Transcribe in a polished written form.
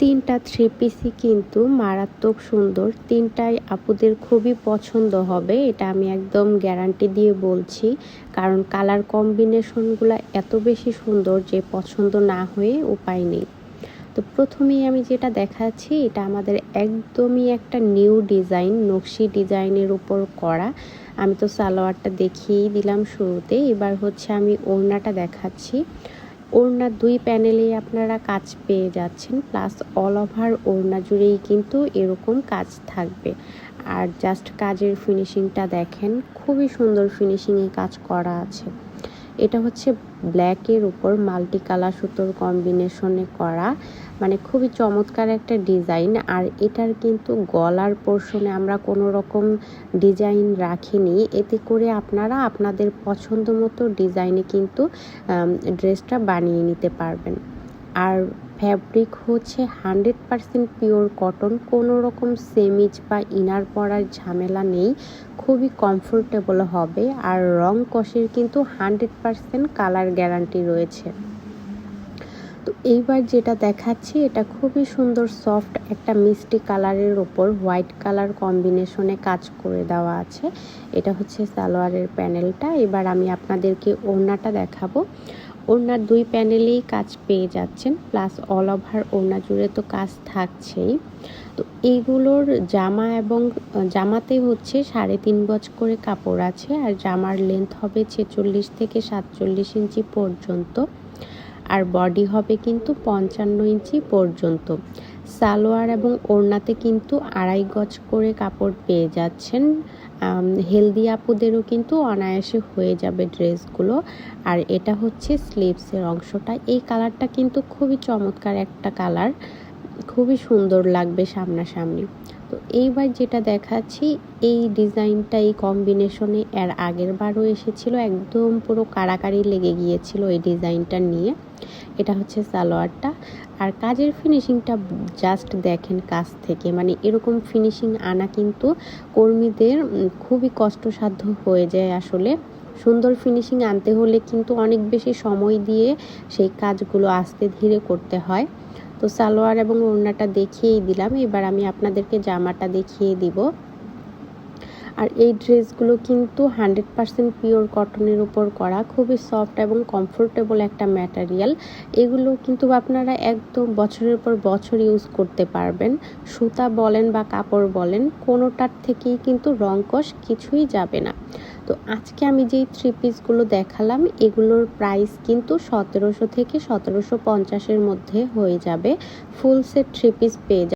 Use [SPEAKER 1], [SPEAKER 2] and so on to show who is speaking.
[SPEAKER 1] তিনটা থ্রি পিসই কিন্তু মারাত্মক সুন্দর। তিনটাই আপুদের খুবই পছন্দ হবে, এটা আমি একদম গ্যারান্টি দিয়ে বলছি। কারণ কালার কম্বিনেশনগুলো এত বেশি সুন্দর যে পছন্দ না হয়ে উপায় নেই। তো প্রথমেই আমি যেটা দেখাচ্ছি এটা আমাদের একদমই একটা নিউ ডিজাইন, নকশি ডিজাইনের উপর করা। আমি তো সালোয়ারটা দেখিয়েই দিলাম শুরুতে, এবার হচ্ছে আমি ওড়নাটা দেখাচ্ছি। ওড়নার দুই প্যানেলেই আপনারা কাজ পেয়ে যাচ্ছেন, প্লাস অল ওভার ওড়না জুড়েই কিন্তু এরকম কাজ থাকবে। আর জাস্ট কাজের ফিনিশিংটা দেখেন, খুবই সুন্দর ফিনিশিংয়ে কাজ করা আছে। এটা হচ্ছে ব্ল্যাকের উপর মাল্টি কালার সুতোর কম্বিনেশনে করা, মানে খুবই চমৎকার একটা ডিজাইন। আর এটার কিন্তু গলার পোর্শনে আমরা কোনো রকম ডিজাইন রাখিনি, এতে করে আপনারা আপনাদের পছন্দ মতো ডিজাইনে কিন্তু ড্রেসটা বানিয়ে নিতে পারবেন। আর ফ্যাব্রিক হচ্ছে 100% পিওর কটন, কোনো রকম সেমিজ বা ইনার পরার ঝামেলা নেই, খুবই কমফোর্টেবল হবে। আর রং কষের কিন্তু 100% কালার গ্যারান্টি রয়েছে। তো এইবার যেটা দেখাচ্ছি এটা খুবই সুন্দর সফট একটা মিষ্টি কালারের ওপর হোয়াইট কালার কম্বিনেশনে কাজ করে দেওয়া আছে। এটা হচ্ছে সালোয়ারের প্যানেলটা। এবার আমি আপনাদেরকে ওড়নাটা দেখাবো। ওড়নার দুই প্যানেলেই কাজ পেয়ে যাচ্ছেন, প্লাস অল ওভার ওড়না জুড়ে তো কাজ থাকছেই। তো এইগুলোর জামা এবং জামাতে হচ্ছে 3.5 গজ করে কাপড় আছে, আর জামার লেন্থ হবে 46 থেকে 47 ইঞ্চি পর্যন্ত, আর বডি হবে কিন্তু 55 ইঞ্চি পর্যন্ত। সালোয়ার এবং ওড়নাতে কিন্তু 2.5 গজ করে কাপড় পেয়ে যাচ্ছেন। হেলদি আপুদেরও কিন্তু অনায়াসে হয়ে যাবে ড্রেসগুলো। আর এটা হচ্ছে স্লিভসের অংশটা। এই কালারটা কিন্তু খুবই চমৎকার একটা কালার, খুবই সুন্দর লাগবে সামনাসামনি। তো এইবার যেটা দেখাচ্ছি এই ডিজাইনটা, এই কম্বিনেশনে এর আগের বারও এসেছিল, একদম পুরো কাড়াকাড়ি লেগে গিয়েছিল এই ডিজাইনটা নিয়ে। এটা হচ্ছে সালোয়ারটা। আর কাজের ফিনিশিংটা জাস্ট দেখেন কাছ থেকে, মানে এরকম ফিনিশিং আনা কিন্তু কর্মীদের খুবই কষ্টসাধ্য হয়ে যায় আসলে। সুন্দর ফিনিশিং আনতে হলে কিন্তু অনেক বেশি সময় দিয়ে সেই কাজগুলো আস্তে ধীরে করতে হয়। তো সালোয়ার এবং ওড়নাটা দেখিয়েই দিলাম, এবার আমি আপনাদেরকে জামাটা দেখিয়ে দিব। আর এই ড্রেসগুলো কিন্তু 100% পিওর কটনের উপর করা, খুবই সফট এবং কমফোর্টেবল একটা ম্যাটেরিয়াল। এগুলো কিন্তু আপনারা একদম বছরের পর বছর ইউজ করতে পারবেন। সুতা বলেন বা কাপড় বলেন, কোনোটার থেকেই কিন্তু রংকশ কিছুই যাবে না। তো আজকে আমি যেই থ্রি পিসগুলো দেখালাম এগুলোর প্রাইস কিন্তু 1700 থেকে 1750-এর মধ্যে হয়ে যাবে। ফুল সেট থ্রি পিস পেয়ে